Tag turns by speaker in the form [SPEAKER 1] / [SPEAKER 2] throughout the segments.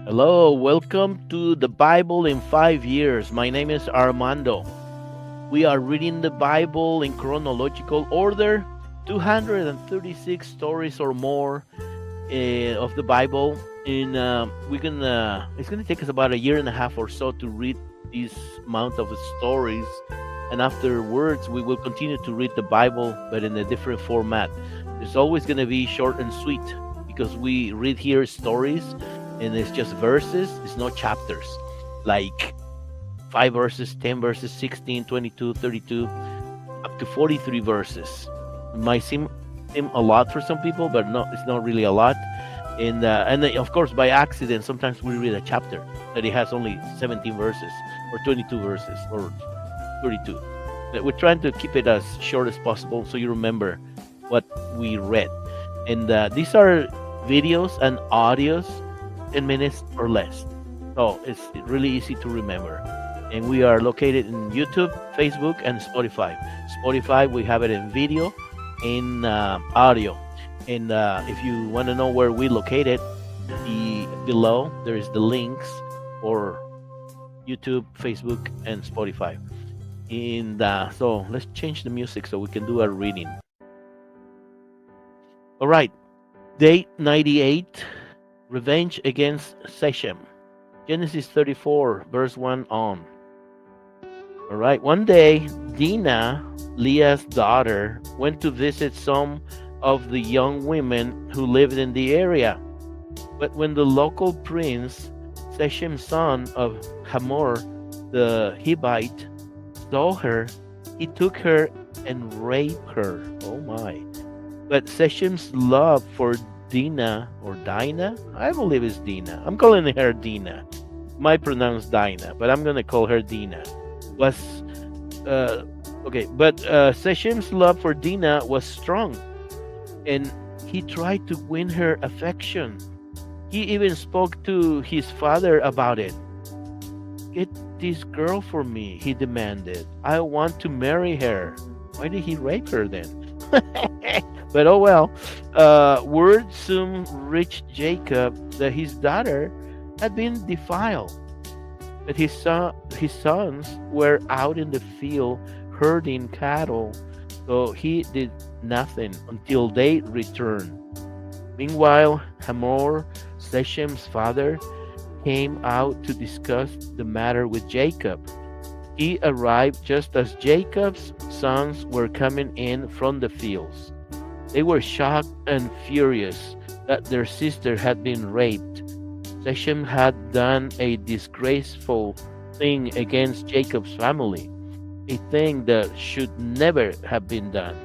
[SPEAKER 1] Hello, welcome to the Bible in 5 years. My name is Armando. We are reading the Bible in chronological order, 236 stories or more of the Bible. In it's gonna take us about a year and a half or so to read this amount of stories, and afterwards we will continue to read the Bible, but in a different format. It's always gonna be short and sweet because we read here stories, and it's just verses. It's not chapters, like 5 verses, 10 verses, 16, 22, 32, up to 43 verses. It might seem a lot for some people, but no, it's not really a lot. And then, of course, by accident, sometimes we read a chapter that it has only 17 verses or 22 verses or 32. But we're trying to keep it as short as possible so you remember what we read. And these are videos and audios, 10 minutes or less. So it's really easy to remember. And we are located in YouTube, Facebook, and Spotify. Spotify, we have it in video, in audio. And if you want to know where we located, below there is the links for YouTube, Facebook, and Spotify. And so let's change the music so we can do our reading. All right, day 98, revenge against Shechem. Genesis 34, verse 1 on. All right, one day, Dinah, Leah's daughter, went to visit some of the young women who lived in the area. But when the local prince, Shechem, son of Hamor the Hivite, saw her, he took her and raped her. Oh my. But Shechem's love for Dinah, or Dinah, I believe it's Dinah. I'm calling her Dinah. Might pronounce Dinah, but I'm going to call her Dinah. Was okay, but Shechem's love for Dinah was strong, and he tried to win her affection. He even spoke to his father about it. Get this girl for me, he demanded. I want to marry her. Why did he rape her then? But oh well. Word soon reached Jacob that his daughter had been defiled. But his sons were out in the field herding cattle, so he did nothing until they returned. Meanwhile, Hamor, Shechem's father, came out to discuss the matter with Jacob. He arrived just as Jacob's sons were coming in from the fields. They were shocked and furious that their sister had been raped. Shechem had done a disgraceful thing against Jacob's family, a thing that should never have been done.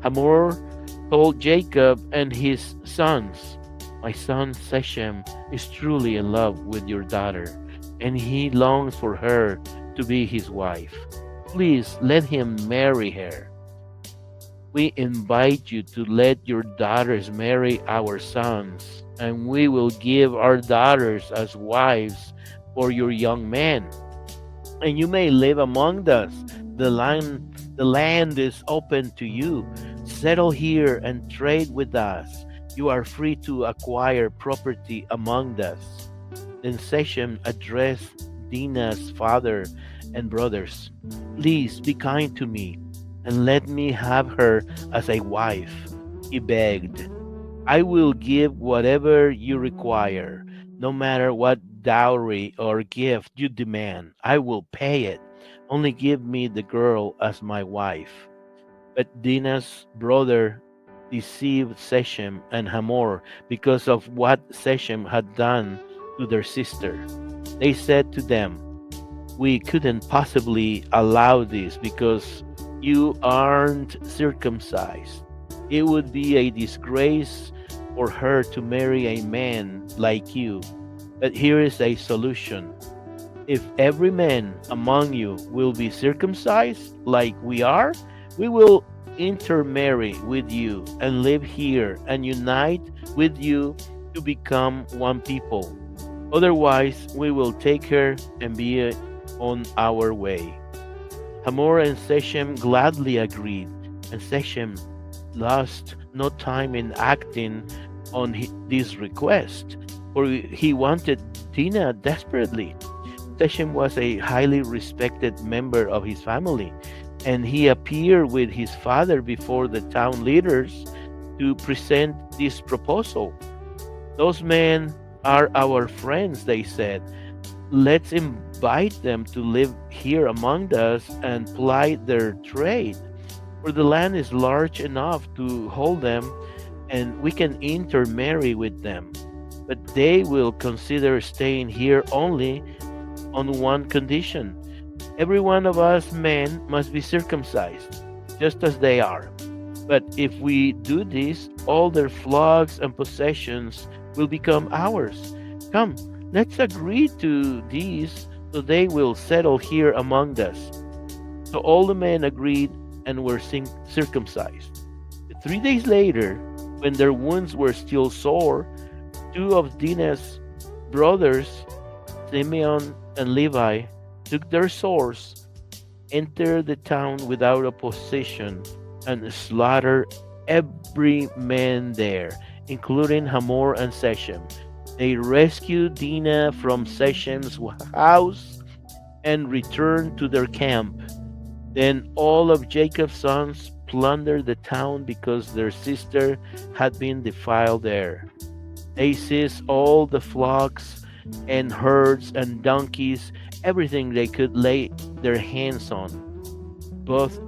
[SPEAKER 1] Hamor told Jacob and his sons, "My son Shechem is truly in love with your daughter, and he longs for her to be his wife. Please let him marry her. We invite you to let your daughters marry our sons, and we will give our daughters as wives for your young men. And you may live among us. The land is open to you. Settle here and trade with us. You are free to acquire property among us." Then Shechem addressed Dinah's father and brothers. "Please be kind to me and let me have her as a wife," he begged. "I will give whatever you require, no matter what dowry or gift you demand. I will pay it. Only give me the girl as my wife." But Dinah's brother deceived Shechem and Hamor because of what Shechem had done to their sister. They said to them, "We couldn't possibly allow this because you aren't circumcised. It would be a disgrace for her to marry a man like you. But here is a solution. If every man among you will be circumcised like we are, we will intermarry with you and live here and unite with you to become one people. Otherwise, we will take her and be on our way." Hamor and Shechem gladly agreed, and Shechem lost no time in acting on this request. for he wanted Dinah desperately. Shechem was a highly respected member of his family, and he appeared with his father before the town leaders to present this proposal. Those men are our friends, they said. Let's invite them to live here among us and ply their trade, for the land is large enough to hold them, and we can intermarry with them. But they will consider staying here only on one condition. Every one of us men must be circumcised, just as they are. But if we do this, all their flocks and possessions will become ours. Come, let's agree to these so they will settle here among us. So all the men agreed and were circumcised. 3 days later, when their wounds were still sore, two of Dinah's brothers, Simeon and Levi, took their swords, entered the town without opposition, and slaughtered every man there, including Hamor and Shechem. They rescued Dinah from Shechem's house and returned to their camp. Then all of Jacob's sons plundered the town because their sister had been defiled there. They seized all the flocks and herds and donkeys, everything they could lay their hands on, both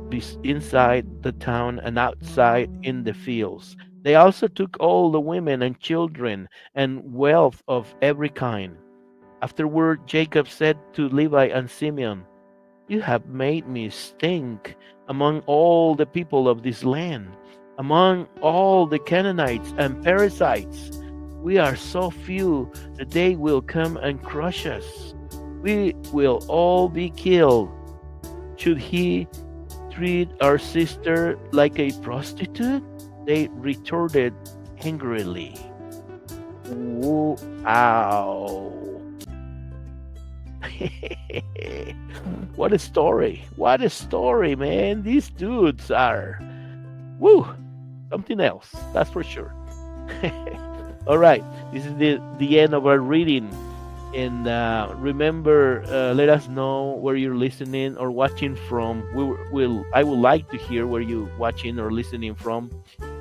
[SPEAKER 1] inside the town and outside in the fields. They also took all the women and children and wealth of every kind. Afterward, Jacob said to Levi and Simeon, "You have made me stink among all the people of this land, among all the Canaanites and Perizzites. We are so few that they will come and crush us. We will all be killed. Should he treat our sister like a prostitute?" They retorted angrily. Wow. What a story. What a story, man. These dudes are, woo, something else. That's for sure. All right. This is the end of our reading. And remember, let us know where you're listening or watching from. I would like to hear where you're watching or listening from.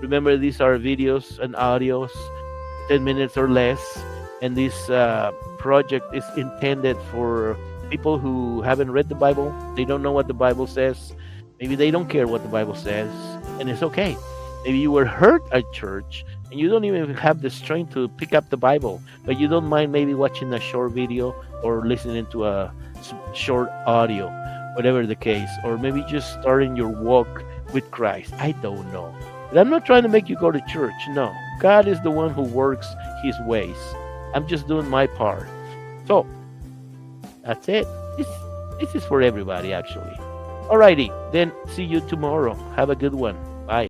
[SPEAKER 1] Remember, these are videos and audios, 10 minutes or less. And this project is intended for people who haven't read the Bible. They don't know what the Bible says. Maybe they don't care what the Bible says. And it's okay. Maybe you were hurt at church and you don't even have the strength to pick up the Bible, but you don't mind maybe watching a short video or listening to a short audio, whatever the case, or maybe just starting your walk with Christ. I don't know. But I'm not trying to make you go to church. No. God is the one who works his ways. I'm just doing my part. So, that's it. This is for everybody, actually. Alrighty, then see you tomorrow. Have a good one.